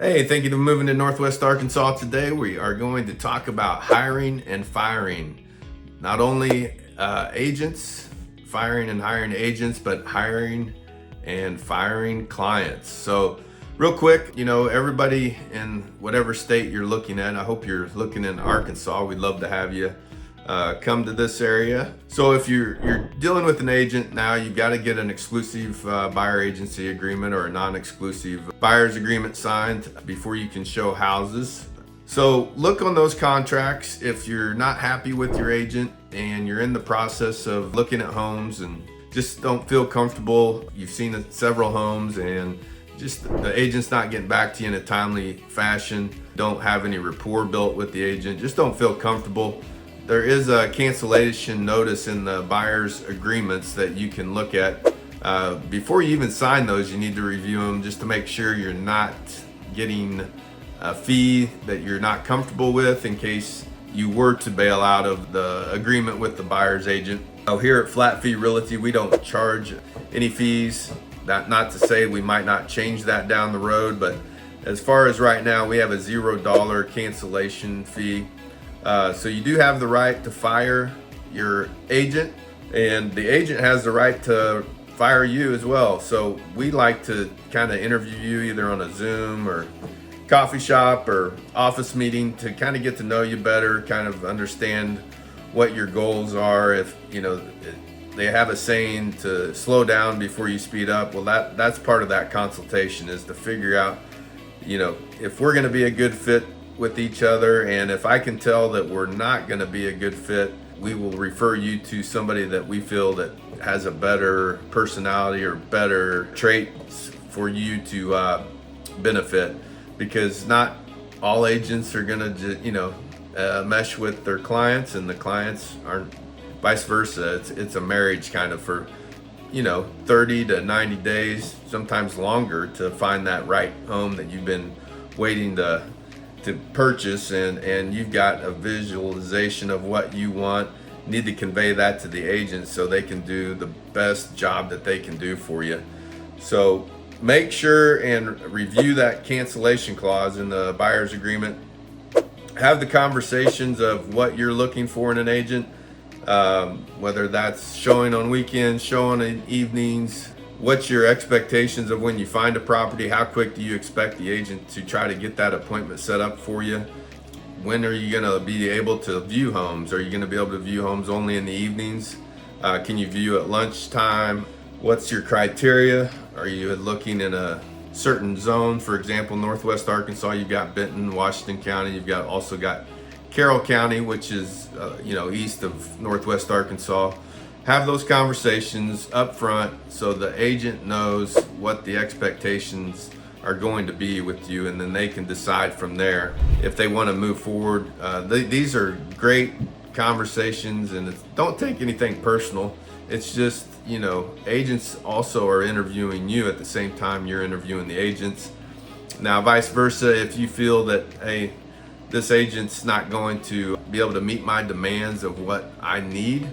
Hey, thank you for moving to Northwest Arkansas. Today we are going to talk about hiring and firing. Not only agents, firing and hiring agents, but hiring and firing clients. So real quick, everybody in whatever state you're looking at, I hope you're looking in Arkansas. We'd love to have you come to this area. So if you're dealing with an agent now, you've got to get an exclusive buyer agency agreement or a non-exclusive buyer's agreement signed before you can show houses. So look on those contracts. If you're not happy with your agent and you're in the process of looking at homes and just don't feel comfortable, you've seen several homes and just the agent's not getting back to you in a timely fashion, don't have any rapport built with the agent, just don't feel comfortable, there is a cancellation notice in the buyer's agreements that you can look at. Before you even sign those, you need to review them just to make sure you're not getting a fee that you're not comfortable with in case you were to bail out of the agreement with the buyer's agent. Here at Flat Fee Realty, we don't charge any fees. Not to say we might not change that down the road, but as far as right now, we have a $0 cancellation fee. So you do have the right to fire your agent, and the agent has the right to fire you as well. So we like to kind of interview you either on a Zoom or coffee shop or office meeting to kind of get to know you better, kind of understand what your goals are. If they have a saying to slow down before you speed up, well that's part of that consultation, is to figure out if we're going to be a good fit with each other, and if I can tell that we're not going to be a good fit, we will refer you to somebody that we feel that has a better personality or better traits for you to benefit, because not all agents are going to mesh with their clients, and the clients aren't vice versa. It's a marriage kind of for 30 to 90 days, sometimes longer, to find that right home that you've been waiting to purchase, and you've got a visualization of what you want. You need to convey that to the agent so they can do the best job that they can do for you. So make sure and review that cancellation clause in the buyer's agreement. Have the conversations of what you're looking for in an agent, whether that's showing on weekends, showing in evenings. What's your expectations of when you find a property? How quick do you expect the agent to try to get that appointment set up for you? When are you going to be able to view homes? Are you going to be able to view homes only in the evenings? Can you view at lunchtime? What's your criteria? Are you looking in a certain zone? For example, Northwest Arkansas, you've got Benton, Washington County. You've also got Carroll County, which is east of Northwest Arkansas. Have those conversations up front so the agent knows what the expectations are going to be with you, and then they can decide from there if they want to move forward. These are great conversations, and don't take anything personal. It's just, agents also are interviewing you at the same time you're interviewing the agents. Now, vice versa, if you feel that, hey, this agent's not going to be able to meet my demands of what I need,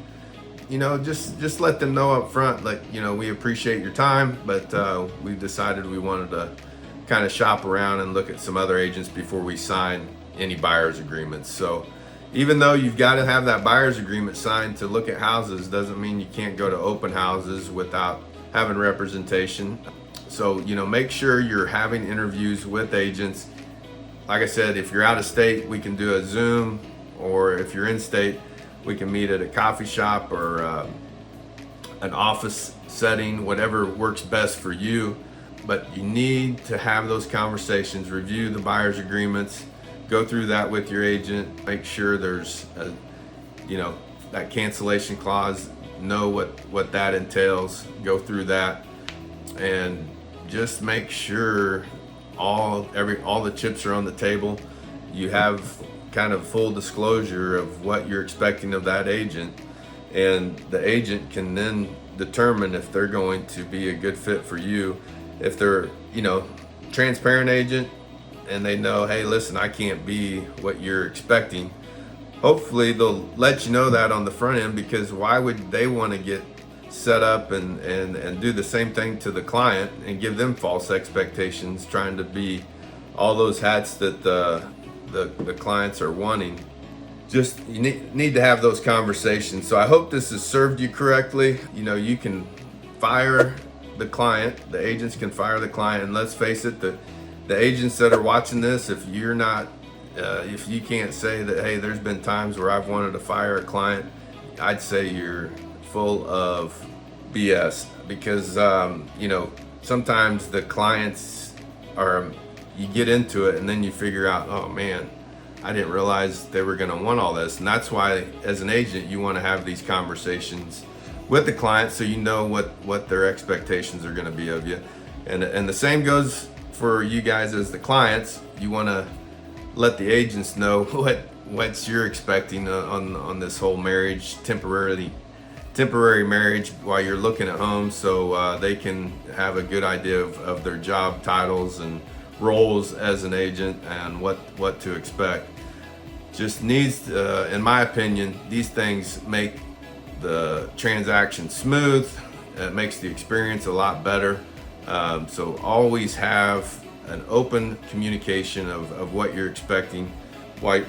just let them know up front, we appreciate your time, but we've decided we wanted to kind of shop around and look at some other agents before we sign any buyer's agreements. So even though you've got to have that buyer's agreement signed to look at houses, doesn't mean you can't go to open houses without having representation. So, make sure you're having interviews with agents. Like I said, if you're out of state, we can do a Zoom, or if you're in state, we can meet at a coffee shop or an office setting, whatever works best for you. But you need to have those conversations, review the buyer's agreements, go through that with your agent, make sure there's that cancellation clause, know what that entails, go through that, and just make sure all the chips are on the table. You have kind of full disclosure of what you're expecting of that agent, and the agent can then determine if they're going to be a good fit for you. If they're transparent agent and they know, hey, listen, I can't be what you're expecting, hopefully they'll let you know that on the front end, because why would they want to get set up and do the same thing to the client and give them false expectations, trying to be all those hats that the clients are wanting. Just you need to have those conversations. So I hope this has served you correctly. You know, you can fire the client, the agents can fire the client, and let's face it, the agents that are watching this, if you're not if you can't say that, hey, there's been times where I've wanted to fire a client, I'd say you're full of BS. Because you know, sometimes the clients are, you get into it and then you figure out, oh man, I didn't realize they were going to want all this. And that's why, as an agent, you want to have these conversations with the client so you know what their expectations are going to be of you. And the same goes for you guys as the clients. You want to let the agents know what you're expecting on this whole marriage, temporary marriage, while you're looking at homes, so they can have a good idea of their job titles and roles as an agent and what to expect. Just needs, in my opinion, these things make the transaction smooth. It makes the experience a lot better. So always have an open communication of what you're expecting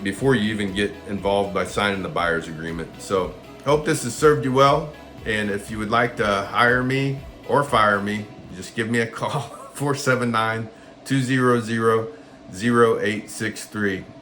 before you even get involved by signing the buyer's agreement. So hope this has served you well. And if you would like to hire me or fire me, just give me a call, 479-200-0863.